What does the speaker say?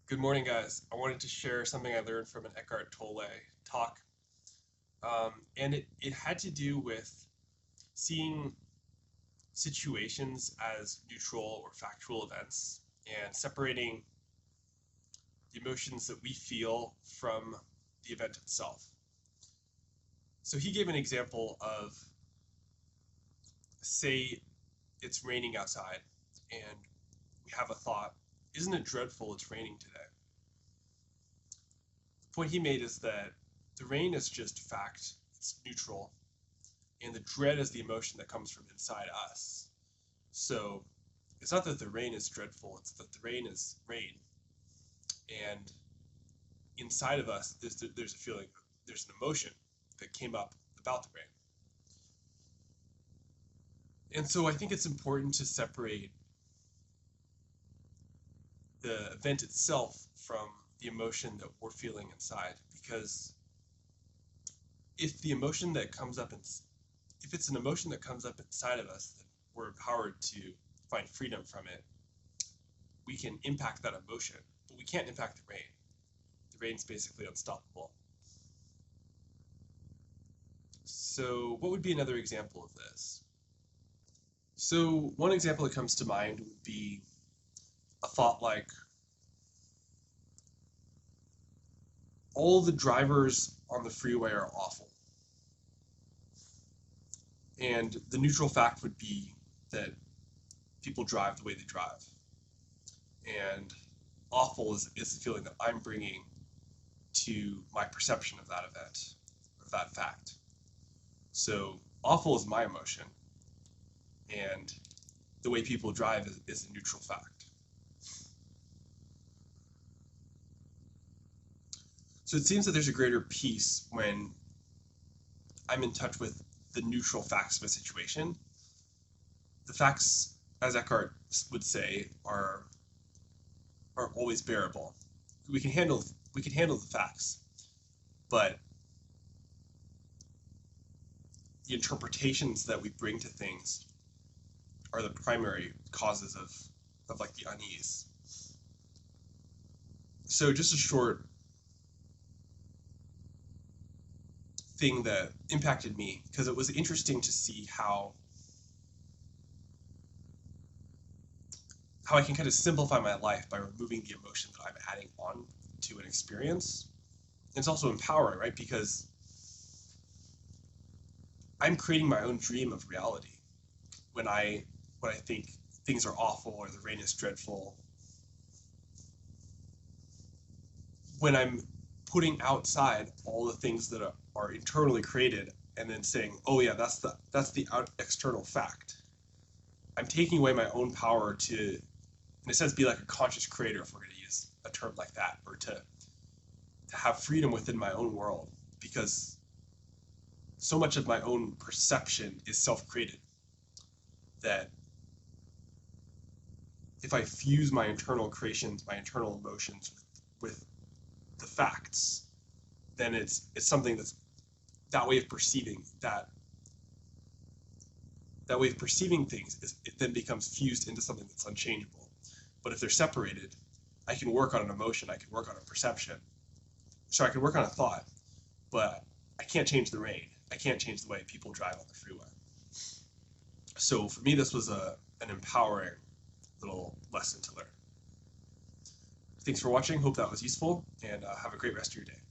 Good morning, guys. I wanted to share something I learned from an Eckhart Tolle talk. And it had to do with seeing situations as neutral or factual events and separating the emotions that we feel from the event itself. So he gave an example of, say, it's raining outside and we have a thought, isn't it dreadful it's raining today? The point he made is that the rain is just fact, it's neutral, and the dread is the emotion that comes from inside us. So it's not that the rain is dreadful, it's that the rain is rain. And inside of us, there's a feeling, there's an emotion that came up about the rain. And so I think it's important to separate the event itself from the emotion that we're feeling inside. Because if the emotion that comes up, if it's an emotion that comes up inside of us, that we're empowered to find freedom from it, we can impact that emotion, but we can't impact the rain. The rain's basically unstoppable. So what would be another example of this? So one example that comes to mind would be a thought like, all the drivers on the freeway are awful. And the neutral fact would be that people drive the way they drive. And awful is the feeling that I'm bringing to my perception of that event, of that fact. So awful is my emotion, and the way people drive is a neutral fact. So it seems that there's a greater peace when I'm in touch with the neutral facts of a situation. The facts, as Eckhart would say, are always bearable. We can handle the facts, but the interpretations that we bring to things are the primary causes of like the unease. So just a short thing that impacted me, because it was interesting to see how I can kind of simplify my life by removing the emotion that I'm adding on to an experience. And it's also empowering, right? Because I'm creating my own dream of reality when I think things are awful or the rain is dreadful. When I'm putting outside all the things that are internally created and then saying, "Oh yeah, that's the external fact." I'm taking away my own power to, in a sense, be like a conscious creator, if we're going to use a term like that, or to have freedom within my own world, because so much of my own perception is self-created that if I fuse my internal creations, my internal emotions with the facts, then it's something that's that way of perceiving that way of perceiving things it then becomes fused into something that's unchangeable. But if they're separated, I can work on an emotion, I can work on a perception, so I can work on a thought, but I can't change the rain. I can't change the way people drive on the freeway. So for me, this was an empowering little lesson to learn. Thanks for watching. Hope that was useful, and have a great rest of your day.